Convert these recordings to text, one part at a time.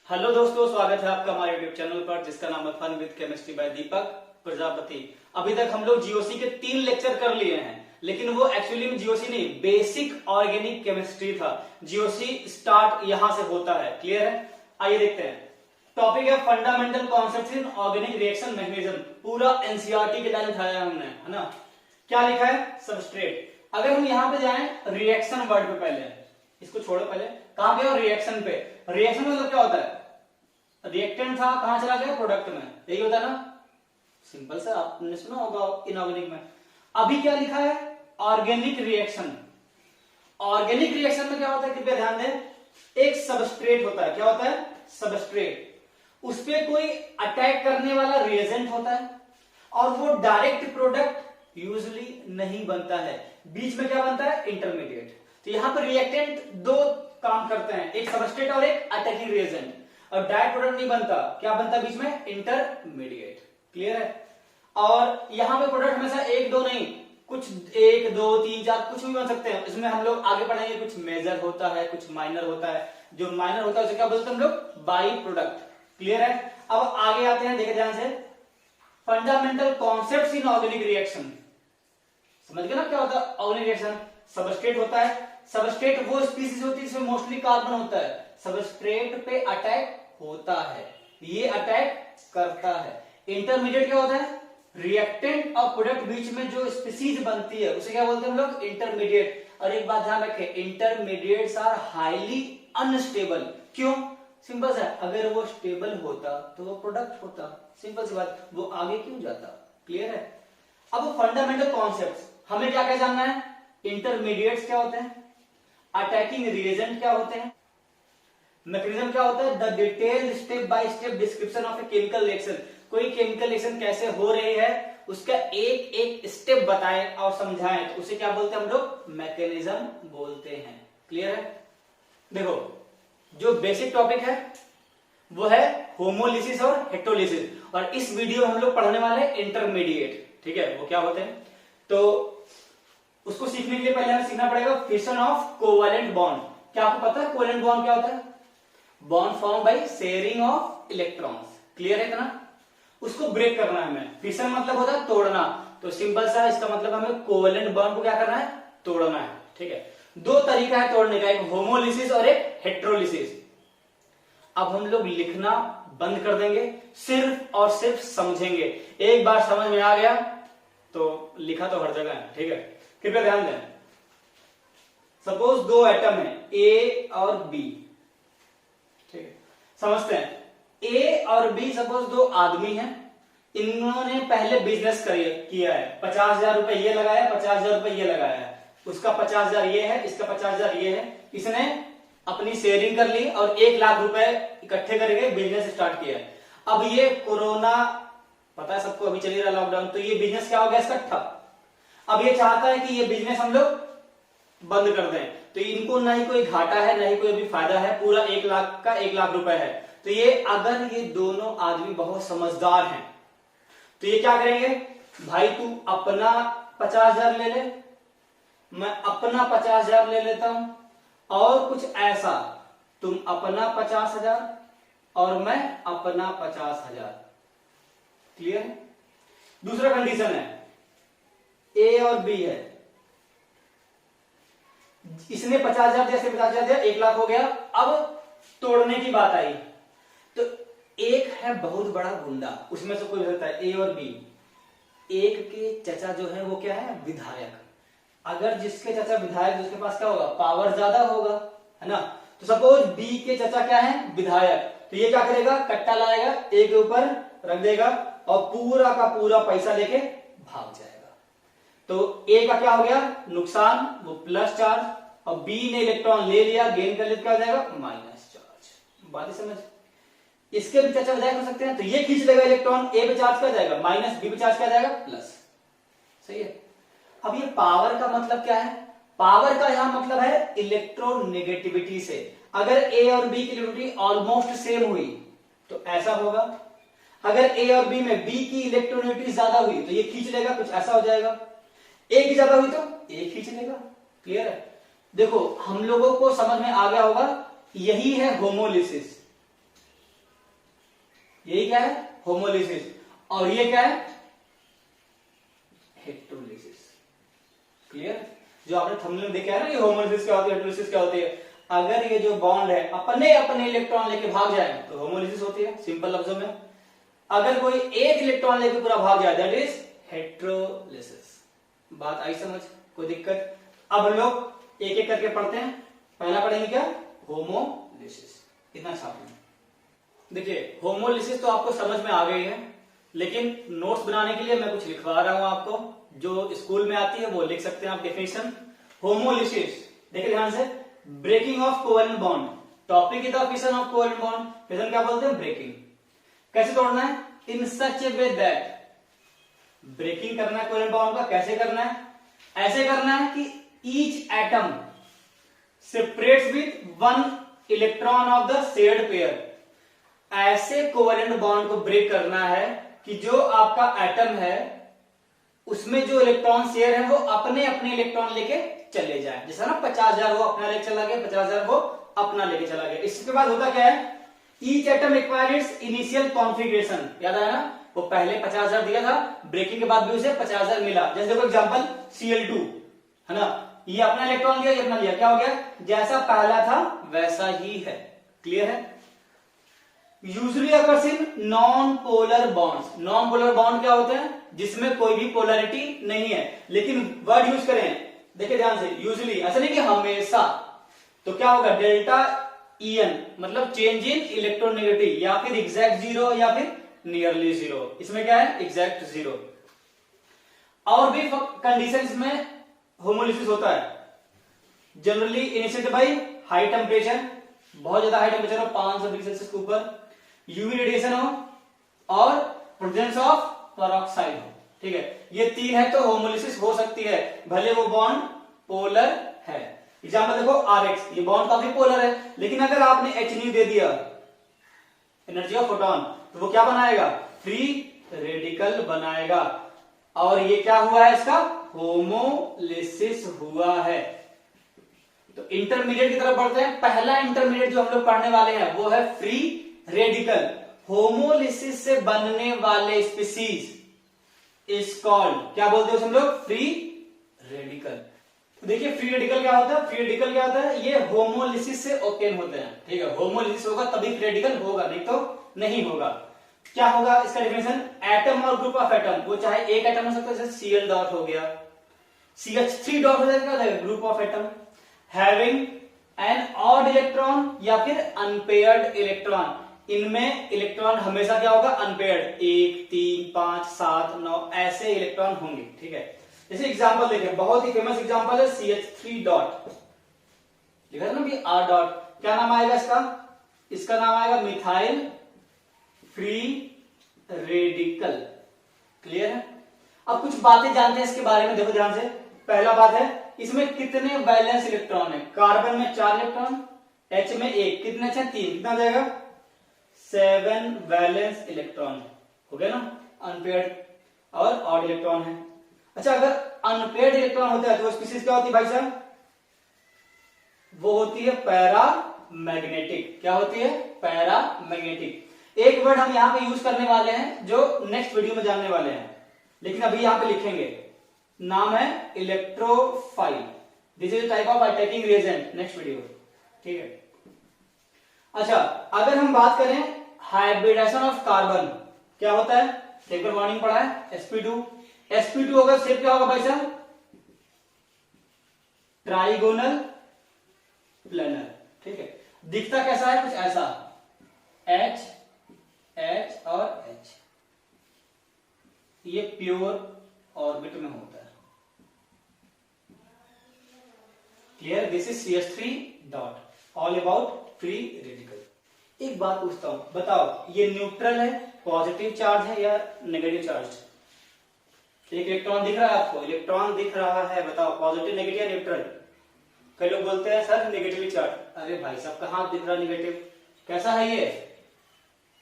Hello दोस्तों, स्वागत है आपका हमारे यूट्यूब चैनल पर जिसका नाम है फन विद केमिस्ट्री बाय दीपक प्रजापति। अभी तक हम लोग जीओसी के 3 लेक्चर कर लिए हैं, लेकिन वो एक्चुअली में जीओसी नहीं, बेसिक ऑर्गेनिक केमिस्ट्री था। जीओसी स्टार्ट यहां से होता है। क्लियर है? आइए देखते हैं। टॉपिक है fundamental concepts in organic reaction mechanism. पूरा एनसीईआरटी के टाइम उठाया हमने, है ना। क्या लिखा है? सबस्ट्रेट। अगर हम यहां पे जाएं रिएक्शन वर्ड पे, पहले इसको छोड़ो, पहले कहां पे हो? रिएक्शन पे। रिएक्शन मतलब क्या होता है? रिएक्टेंट था, कहां चला गया? प्रोडक्ट में। यही होता है ना, सिंपल सा, आपने सुना होगा इनऑर्गेनिक में। अभी क्या लिखा है? Organic reaction. ऑर्गेनिक रिएक्शन में क्या होता है, कृपया ध्यान दें। एक सबस्ट्रेट होता है। क्या होता है? सबस्ट्रेट। उस पे कोई अटैक करने वाला रिएजेंट होता है और वो डायरेक्ट प्रोडक्ट यूजुअली नहीं बनता है। बीच में क्या बनता है? इंटरमीडिएट। तो यहां पर रिएक्टेंट दो काम करते हैं, एक सबस्ट्रेट और एक अटैकिंग रिएजेंट। और डायरेक्ट प्रोडक्ट नहीं बनता, क्या बनता है बीच में? इंटरमीडिएट। क्लियर है? और यहां पे प्रोडक्ट हमेशा एक दो नहीं, कुछ 1 2 3 4 कुछ भी बन सकते हैं। इसमें हम लोग आगे पढ़ेंगे, कुछ मेजर होता है, कुछ माइनर होता है। जो माइनर होता है उसे क्या बोलते हैं हम लोग? By product. क्लियर है? अब आगे आते हैं, देखे ध्यान से। Fundamental concepts in organic reaction. समझ गए ना क्या होता है ऑर्गेनिक रिएक्शन? सबस्ट्रेट होता है। सबस्ट्रेट वो स्पीसीज होती है जिसमें मोस्टली कार्बन होता है। सबस्ट्रेट पे अटैक होता है, ये अटैक करता है। इंटरमीडिएट क्या होता है? रिएक्टेंट और प्रोडक्ट बीच में जो स्पीसीज बनती है उसे क्या बोलते हैं हम लोग? इंटरमीडिएट। और एक बात ध्यान रखें, इंटरमीडिएट्स आर हाईली अनस्टेबल। क्यों? सिंपल सा, अगर वो स्टेबल होता तो वो प्रोडक्ट होता। सिंपल सी बात, वो आगे क्यों जाता? क्लियर है? अब फंडामेंटल कॉन्सेप्ट्स हमें क्या क्या जानना है? इंटरमीडिएट्स क्या होते हैं, अटैकिंग रिएजेंट क्या होते हैं, मैकेनिज्म क्या होता है, the detail step by step description of a chemical reaction. कोई केमिकल रिएक्शन कैसे हो रही है उसका एक एक स्टेप बताएं और समझाएं, तो उसे क्या बोलते हैं हम लोग? मैकेनिज्म बोलते हैं। क्लियर है? देखो, जो बेसिक टॉपिक है वो है होमोलिसिस और हेटेरोलिसिस, और इस वीडियो में हम लोग पढ़ने वाले हैं इंटरमीडिएट। ठीक है, वो क्या होते हैं तो उसको सीखने के लिए पहले हमें सीखना पड़ेगा फिशन ऑफ कोवैलेंट बॉन्ड। क्या आपको पता है कोवैलेंट बॉन्ड क्या होता है? Bond form by sharing of electrons. Clear है इतना? उसको ब्रेक करना है हमें। फिशन मतलब होता है तोड़ना, तो सिंपल सा इसका मतलब हमें कोवैलेंट बॉन्ड को क्या करना है? तोड़ना है। ठीक है, दो तरीका है तोड़ने का, एक होमोलिसिस और एक हेटेरोलिसिस। अब हम लोग लिखना बंद कर देंगे, सिर्फ और सिर्फ समझेंगे। एक बार समझ में आ गया तो लिखा तो हर जगह है। ठीक है, कृपया ध्यान दें। सपोज दो एटम है ए और बी। ठीक है, समझते हैं। ए और बी सपोज दो आदमी हैं, इन्होंने पहले बिजनेस किया है। 50,000 रुपए ये लगाया, 50,000 रुपए ये लगाया है। उसका 50,000 ये है, इसका 50,000 ये है। इसने अपनी शेयरिंग कर ली और 1 लाख रुपए इकट्ठे करके बिजनेस स्टार्ट किया। अब ये कोरोना, पता है सबको, अभी चल ही रहा लॉकडाउन, तो ये बिजनेस क्या हो गया इसका? ठप। अब ये चाहता है कि ये बिजनेस हम लोग बंद कर दें, तो इनको ना ही कोई घाटा है ना ही कोई भी फायदा है, पूरा 1 लाख का 1 लाख रुपए है। तो ये अगर ये दोनों आदमी बहुत समझदार हैं तो ये क्या करेंगे? भाई तू अपना 50,000 ले ले, मैं अपना 50,000 ले लेता हूं, और कुछ ऐसा, तुम अपना 50,000 और मैं अपना 50,000। क्लियर है? दूसरा कंडीशन है, ए और बी है, इसने 50,000 दिया, इसने 50,000 दिया, 1 लाख हो गया। अब तोड़ने की बात आई तो एक है बहुत बड़ा गुंडा, उसमें से कोई होता है ए और बी। एक के चचा जो है वो क्या है? विधायक। अगर जिसके चचा विधायक, उसके पास क्या होगा? पावर ज्यादा होगा, है ना। तो सपोज बी के चचा क्या है? विधायक। तो ये क्या करेगा? कट्टा लाएगा, ए के ऊपर रख देगा और पूरा का पूरा पैसा लेके भाग जाएगा। तो ए का क्या हो गया? नुकसान, वो प्लस चार्ज, और बी ने इलेक्ट्रॉन ले लिया, गेन कर लिया, क्या हो जाएगा? Minus charge. बात समझ? इसके भी चार्ज विधायक हो सकते हैं, तो ये खींच लेगा इलेक्ट्रॉन, ए पे चार्ज क्या जाएगा? माइनस, बी पे चार्ज क्या जाएगा? प्लस। सही है? अब ये पावर का मतलब क्या है? पावर का यहां मतलब है इलेक्ट्रोनेगेटिविटी से। अगर ए और बी की इलेक्ट्रिसिटी ऑलमोस्ट सेम हुई तो ऐसा होगा। अगर ए और बी में बी की इलेक्ट्रोनेगेटिविटी ज्यादा हुई तो ये खींच लेगा, कुछ ऐसा हो जाएगा। ए की ज्यादा हुई तो ए खींच लेगा। क्लियर है? देखो, हम लोगों को समझ में आ गया होगा, यही है होमोलिसिस। यही क्या है, होमोलिसिस। और ये क्या है, हेटेरोलिसिस। क्लियर? जो आपने थंबनेल में देखा है ना, ये होमोलिसिस क्या होती है, हेटेरोलिसिस क्या होती है। अगर ये जो बॉन्ड है अपने अपने इलेक्ट्रॉन लेके भाग जाए तो होमोलिसिस होती है, सिंपल लफ्जों में। अगर कोई एक इलेक्ट्रॉन लेके पूरा भाग जाए दैट इज हेटेरोलिसिस। बात आई समझ, कोई दिक्कत? अब हम लोग एक एक करके पढ़ते हैं। पहला पढ़ेंगे क्या, होमोलिसिस। इतना छाप लें। देखिए होमोलिसिस तो आपको समझ में आ गई है, लेकिन नोट्स बनाने के लिए मैं कुछ लिखवा रहा हूं आपको, जो स्कूल में आती है वो लिख सकते हैं आप। डेफिनेशन होमोलिसिस, देखिए ध्यान से, breaking of covalent bond. Topic is the fission of covalent bond. Fission क्या बोलते हैं, ब्रेकिंग। कैसे तोड़ना है, इन such a way that, breaking करना है कोवेलेंट बॉन्ड का। कैसे करना है, ऐसे करना है कि each atom separates with one electron of the shared pair. ऐसे कोवेलेंट बॉन्ड को ब्रेक करना है कि जो आपका एटम है उसमें जो इलेक्ट्रॉन शेयर है वो अपने अपने इलेक्ट्रॉन लेके चले जाए। जैसा ना 50,000 वो अपना लेके चला गया, 50,000 वो अपना लेके चला गया। इसके बाद होता क्या है, each atom required it's initial configuration. याद आया ना, वो पहले 50,000 दिया था, ब्रेकिंग के बाद भी उसे 50,000 मिला। जैसे देखो एग्जांपल Cl2 है ना, ये अपना इलेक्ट्रॉन लिया, ये अपना लिया, क्या हो गया, जैसा पहला था वैसा ही है। क्लियर है? Usually occurs in non polar bonds. Non polar bond क्या होते हैं, जिसमें कोई भी पोलरिटी नहीं है। लेकिन वर्ड यूज करें, देखिए ध्यान से, यूजुअली, ऐसा नहीं कि हमेशा। तो क्या होगा, डेल्टा En मतलब चेंज इन इलेक्ट्रोनेगेटिव, या फिर एग्जैक्ट जीरो या फिर नियरली जीरो। इसमें क्या है, एग्जैक्ट जीरो। और भी कंडीशंस में होमोलिसिस होता है। Generally initiated by high temperature, बहुत ज्यादा हाई टेम्परेचर हो, 500 डिग्री सेल्सियस के ऊपर, यूवी रेडिएशन हो, और प्रेजेंस ऑफ पेरोक्साइड हो। ठीक है, ये तीन है तो होमोलिसिस हो सकती है, भले वो बॉन्ड पोलर है। एग्जांपल देखो Rx, ये बॉन्ड काफी पोलर है, लेकिन अगर आपने H दे दिया, एनर्जी ऑफ फोटोन, तो वो क्या बनाएगा, फ्री रेडिकल बनाएगा। और ये क्या हुआ है, इसका होमोलिसिस हुआ है। तो इंटरमीडिएट की तरफ बढ़ते हैं। पहला इंटरमीडिएट जो हम लोग पढ़ने वाले हैं वो है फ्री रेडिकल। होमोलिसिस से बनने वाले स्पीसीज इज कॉल्ड, क्या बोलते हैं उसे हम लोग, फ्री रेडिकल। देखिए फ्री रेडिकल क्या होता है, फ्री रेडिकल क्या होता है, ये होमोलिसिस से ऑब्टेन होते हैं। ठीक है, होमोलिसिस होगा तभी फ्री रेडिकल होगा, नहीं तो नहीं होगा। क्या होगा इसका डेफिनेशन, एटम और ग्रुप ऑफ एटम, वो चाहे एक एटम हो सकता है, जैसे Cl डॉट हो गया, CH3 डॉट हो जाएगा, group of atom having an odd electron या फिर अनपेयर्ड इलेक्ट्रॉन। इनमें इलेक्ट्रॉन हमेशा क्या होगा, अनपेयर्ड, 1, 3, 5, 7, 9 ऐसे इलेक्ट्रॉन होंगे। ठीक है, जैसे एग्जांपल देखें, बहुत ही फेमस एग्जांपल है CH3 डॉट, लिखा है ना भी R डॉट, क्या नाम आएगा इसका, इसका नाम आएगा मिथाइल फ्री रेडिकल। क्लियर है? अब कुछ बातें जानते हैं इसके बारे में, देखो ध्यान से। पहला बात है, इसमें कितने वैलेंस इलेक्ट्रॉन है, कार्बन में 4 इलेक्ट्रॉन, H में 1, कितने अच्छा 3, कितना जाएगा 7 वैलेंस इलेक्ट्रॉन। हो गया ना, अनपेयर्ड और ऑड इलेक्ट्रॉन है। अच्छा, अगर अनपेयर्ड इलेक्ट्रॉन होता है तो वो स्पीशीज क्या होती है भाई साहब, वो होती है पैरामैग्नेटिक। क्या होती है, पैरामैग्नेटिक। एक वर्ड हम यहां पे यूज करने वाले हैं जो नेक्स्ट वीडियो में जानने वाले हैं, लेकिन अभी यहां पे लिखेंगे, नाम है electrophile. This is type of attacking reagent, next video. ठीक है, अच्छा अगर हम बात करें हाइब्रिडेशन ऑफ कार्बन, क्या होता है, एक बार वार्निंग पढ़ा है, sp2। sp2 होगा, शेप क्या होगा भाई साहब, ट्राइगोनल प्लेनर। ठीक है, दिखता कैसा है, कुछ ऐसा, H H और H, ये प्योर ऑर्बिट में होता है। Clear, this is CH3 dot, all about free radical. एक बात पूछता हूं, बताओ ये न्यूट्रल है, पॉजिटिव चार्ज है या नेगेटिव चार्ज? एक इलेक्ट्रॉन दिख रहा है आपको, इलेक्ट्रॉन दिख रहा है, बताओ पॉजिटिव, नेगेटिव या न्यूट्रल? कई लोग बोलते हैं सर नेगेटिव चार्ज। अरे भाई साहब कहां दिख रहा नेगेटिव, कैसा है ये,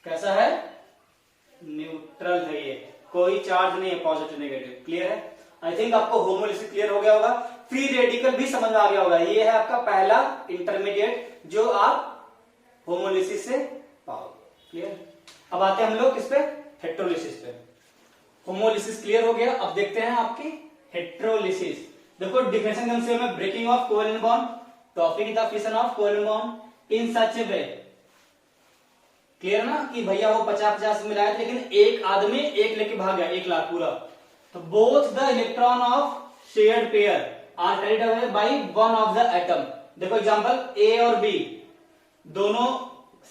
कैसा है, न्यूट्रल है ये, कोई चार्ज नहीं है पॉजिटिव नेगेटिव। क्लियर है? आई थिंक आपको होमोलिसिस क्लियर हो गया होगा, फ्री रेडिकल भी समझ में आ गया होगा। ये है आपका पहला इंटरमीडिएट जो आप होमोलिसिस से पाओगे। क्लियर? अब आते हैं हम लोग किस पे, हेट्रोलिसिस पे। होमोलिसिस क्लियर हो गया, अब देखते हैं आपकी हेट्रोलिसिस। देखो डिफिनेशन कंसिडर में breaking of covalent bond, stopping the fission of covalent bond in such a way, clear ना कि भैया वो 50-50 मिलाया था लेकिन एक आदमी एक लेके भाग गया, 1 लाख पूरा, तो both the electron of shared pair are carried away by one of the atom. देखो एग्जांपल ए और बी दोनों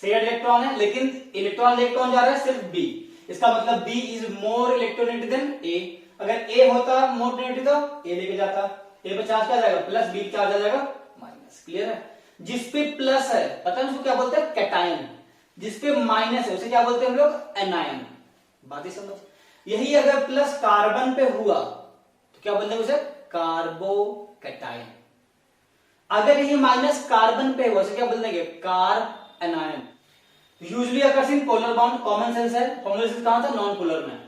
शेयर्ड इलेक्ट्रॉन है लेकिन इलेक्ट्रॉन लेके कौन जा रहा है, सिर्फ बी। इसका मतलब B is more electronegative than A. अगर ए होता मोर नेगेटिव तो ए लेके जाता, ए पे चार्ज क्या जाएगा प्लस, बी चार्ज आ जाएगा माइनस। क्लियर है, जिसपे प्लस है पता है उसको क्या बोलते हैं, कैटायन, जिसपे माइनस है उसे क्या बोलते हैं हम लोग, एनायन। बात ही समझ। यही अगर प्लस कार्बन पे हुआ तो क्या बोलते हैं उसे, कार्बोकैटायन। अगर ये माइनस कार्बन पे हुआ उसे क्या बोल देंगे, carb anion. Usually occurs in polar bond, common sense है। होमोलिसिस कहां था, नॉन पोलर में।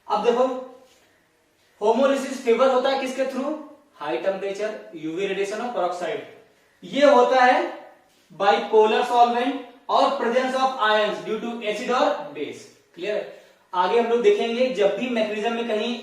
अब देखो होमोलिसिस फेवर होता है किसके through, high temperature, UV radiation और पेरोक्साइड। ये होता है बाय पोलर सॉल्वेंट और presence of ions due to acid और बेस। क्लियर है, आगे हम लोग देखेंगे जब भी मैकेनिज्म में कहीं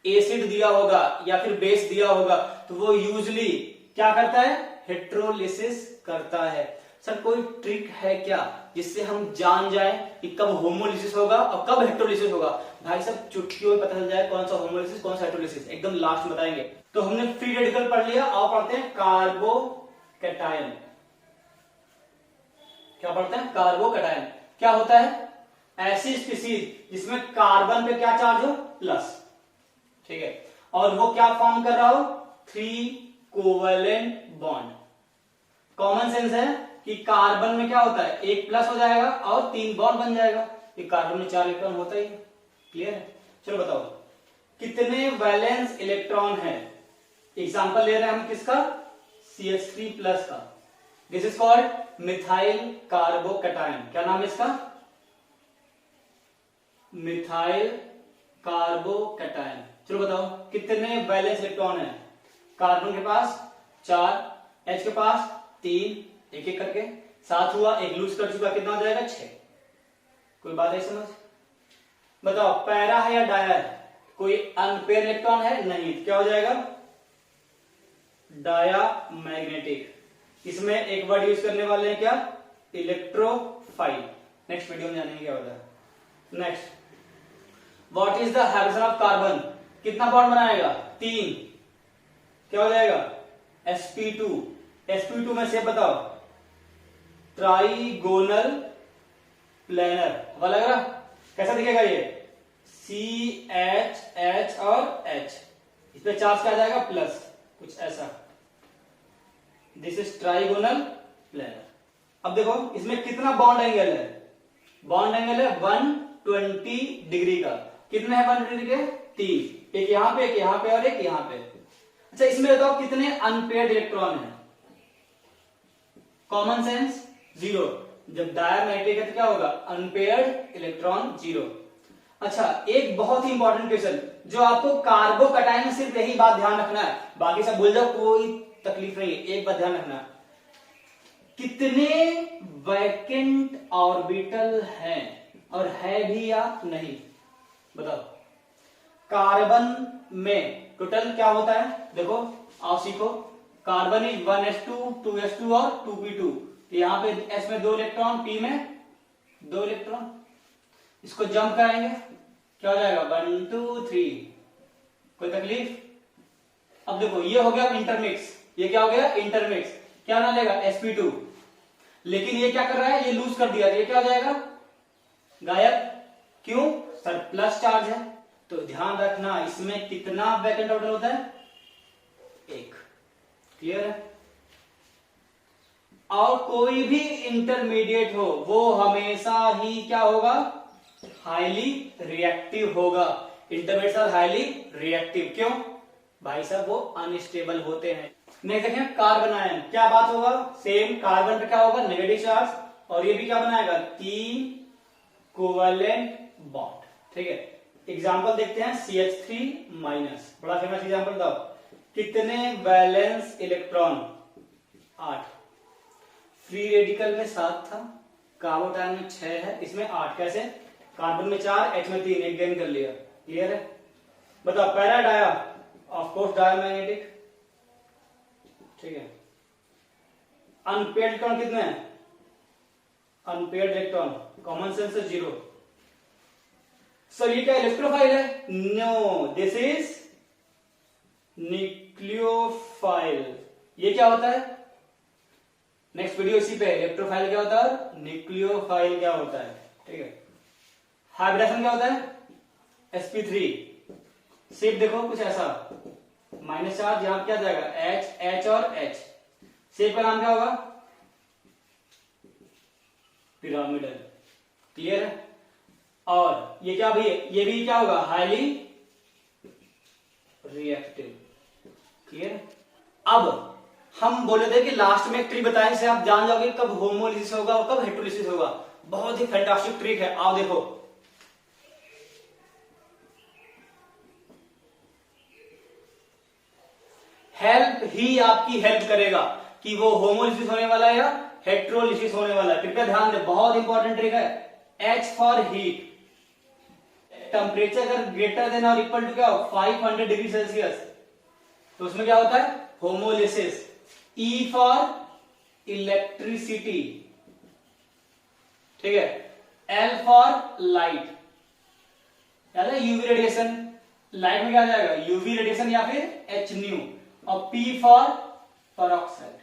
एसिड दिया होगा या फिर बेस दिया होगा तो वो यूजुअली क्या करता है, हेट्रोलिसिस करता है। सर कोई ट्रिक है क्या जिससे हम जान जाए कि कब होमोलिसिस होगा और कब हेट्रोलिसिस होगा? भाई सब चुटकियों में पता चल जाए कौन सा होमोलिसिस कौन सा हेट्रोलिसिस, एकदम लास्ट में बताएंगे। तो हमने फ्री रेडिकल पढ़ लिया, आओ पढ़ते हैं कार्बोकैटायन। क्या पढ़ते हैं, कार्बोकैटायन। क्या होता है, ऐसी स्पीशीज जिसमें कार्बन पे क्या चार्ज हो, प्लस, ठीक है, और वो क्या फॉर्म कर रहा हो, 3 कोवेलेंट बॉन्ड। कॉमन सेंस है कि कार्बन में क्या होता है, एक प्लस हो जाएगा और 3 बॉन्ड बन जाएगा। ये कार्बन में 4 इलेक्ट्रॉन होता ही। क्लियर है, चलो बताओ कितने वैलेंस इलेक्ट्रॉन है। एग्जांपल ले रहे हैं हम किसका, CH3 प्लस का। This is called methyl carbocation. क्या नाम है इसका, मिथाइल कार्बोकैटायन। चलो बताओ कितने वैलेंस इलेक्ट्रॉन है, कार्बन के पास 4, H के पास 3, एक एक करके 7 हुआ, एक लूज कर चुका, कितना हो जाएगा 6। कोई बात है समझ? बताओ पैरा है या डायर, कोई अनपेयर इलेक्ट्रॉन है नहीं, क्या हो जाएगा, डाया मैग्नेटिक। इसमें एक वर्ड यूज करने वाले हैं क्या, इलेक्ट्रोफाइल। नेक्स्ट वीडियो में जानेंगे क्या होता है। Next, what is the hydrogen of carbon, कितना बॉन्ड बनाएगा, 3, क्या हो जाएगा, sp2। sp2 में से बताओ, ट्राइगोनल प्लेनर। हवा लग रहा, कैसा दिखेगा ये, CH और H, इस पे चार्ज क्या जाएगा, प्लस, कुछ ऐसा। This is trigonal planar. अब देखो इसमें कितना बॉन्ड एंगल है, बॉन्ड एंगल है 120 डिग्री का। कितने हैं 120 डिग्री के, 3, एक यहां पे, एक यहां पे और एक यहां पे। अच्छा इसमें बताओ कितने अनपेयर्ड इलेक्ट्रॉन है, कॉमन सेंस 0। जब डायमैग्नेटिक है तो क्या होगा, अनपेयर्ड इलेक्ट्रॉन 0। अच्छा एक बहुत ही इंपॉर्टेंट क्वेश्चन जो आपको कार्बोकैटायन में सिर्फ यही बात ध्यान रखना है, बाकी सब भूल जाओ, कोई तकलीफ नहीं है, एक बात ध्यान रखना, कितने वैकेंट ऑर्बिटल हैं और है भी या नहीं, बताओ। कार्बन में टोटल क्या होता है, देखो आओ सीखो। कार्बन इज 1s2 2s2 और 2p2। यहां पे s में 2 इलेक्ट्रॉन, p में 2 इलेक्ट्रॉन। इसको जंप कराएंगे क्या हो जाएगा, 1 2 3। कोई तकलीफ? अब देखो ये हो गया इंटरमिक्स, ये क्या हो गया इंटरमिक्स। क्या ना लेगा, sp2। लेकिन ये क्या कर रहा है, ये लूज कर दिया, ये क्या हो जाएगा, गायब। क्यों, सर प्लस चार्ज है। तो ध्यान रखना इसमें कितना वैकेंट ऑर्बिटल होता है, 1। क्लियर है? और कोई भी इंटरमीडिएट हो वो हमेशा ही क्या होगा, हाईली रिएक्टिव होगा। इंटरमीडिएट आर हाईली रिएक्टिव, क्यों भाई साहब, वो अनस्टेबल होते हैं। नेक्स्ट देखें कार्बन आयन, क्या बात होगा, सेम कार्बन पे क्या होगा, नेगेटिव चार्ज, और ये भी क्या बनाएगा, 3 कोवेलेंट बॉन्ड। ठीक है, एग्जांपल देखते हैं CH3 माइनस, बड़ा फेमस एग्जांपल बताओ, कितने वैलेंस इलेक्ट्रॉन, 8। फ्री रेडिकल में 7 था, कार्बोटाइन में 6 है, इसमें 8। कैसे? कार्बन में 4, H में 3, एक गेन कर लिया। क्लियर है? बताओ para dia, of course diamagnetic. ठीक है। अनपेयर्ड इलेक्ट्रॉन कितने हैं? अनपेयर्ड इलेक्ट्रॉन, कॉमन सेंस से 0। सर ये क्या इलेक्ट्रोफाइल है? No, this is nucleophile. ये क्या होता है? नेक्स्ट वीडियो इसी पे, इलेक्ट्रोफाइल क्या होता है, न्यूक्लियोफाइल क्या होता है। ठीक है। हाइब्रिडेशन क्या होता है? sp3। शेप देखो कुछ ऐसा, माइनस चार्ज, यहां क्या जाएगा, H और H। शेप का नाम क्या होगा? पिरामिडल। क्लियर है? और ये क्या भी है? ये भी क्या होगा, हाईली रिएक्टिव। क्लियर? अब हम बोले थे कि लास्ट में एक ट्रिक बताएं जिससे आप जान जाओगे कब होमोलिसिस होगा और कब हेटेरोलिसिस होगा। बहुत ही फैंटास्टिक ट्रिक है, आओ देखो। हेल्प ही आपकी हेल्प करेगा कि वो होमोलिसिस होने वाला है या हेटेरोलिसिस होने वाला है। कृपया ध्यान दें, बहुत इंपॉर्टेंट ट्रिक है। H फॉर हीट, टेम्परेचर अगर ग्रेटर देन और इक्वल टू क्या हो, 500 डिग्री सेल्सियस, तो उसमें क्या होता है, होमोलिसिस। E फॉर इलेक्ट्रिसिटी, ठीक है। L फॉर लाइट, याद है यूवी रेडिएशन, लाइट में क्या आ जाएगा, यूवी रेडिएशन या फिर H न्यू। और P फॉर पेरोक्साइड।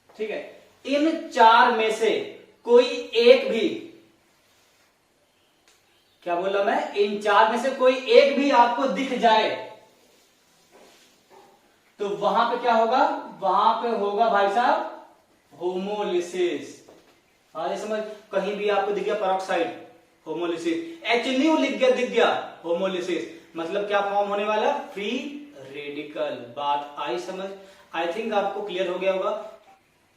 ठीक है। इन 4 में से कोई एक भी, क्या बोला मैं, इन 4 में से कोई एक भी आपको दिख जाए तो वहां पे क्या होगा, वहां पे होगा भाई साहब होमोलिसिस। आगे समझ, कहीं भी आपको दिख गया पेरोक्साइड, होमोलिसिस। H न्यू दिख गया, होमोलिसिस। मतलब क्या फॉर्म होने वाला, फ्री रेडिकल। बात आई समझ? आई थिंक आपको क्लियर हो गया होगा।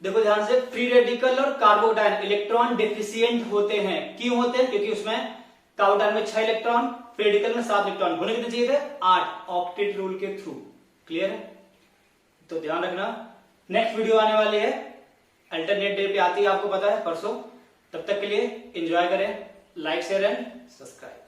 देखो ध्यान से, फ्री रेडिकल और कार्बोटाइन इलेक्ट्रॉन डेफिशिएंट होते हैं। क्यों होते हैं? क्योंकि उसमें कार्बोटाइन में 6 इलेक्ट्रॉन, फ्री रेडिकल में 7 इलेक्ट्रॉन, होने कितने चाहिए थे, 8, ऑक्टेट रूल के थ्रू। क्लियर है? तो ध्यान रखना, नेक्स्ट वीडियो आने वाली है, अल्टरनेट डे पे आती है, आपको पता है, परसों। तब तक के लिए एंजॉय करें, लाइक शेयर एंड सब्सक्राइब।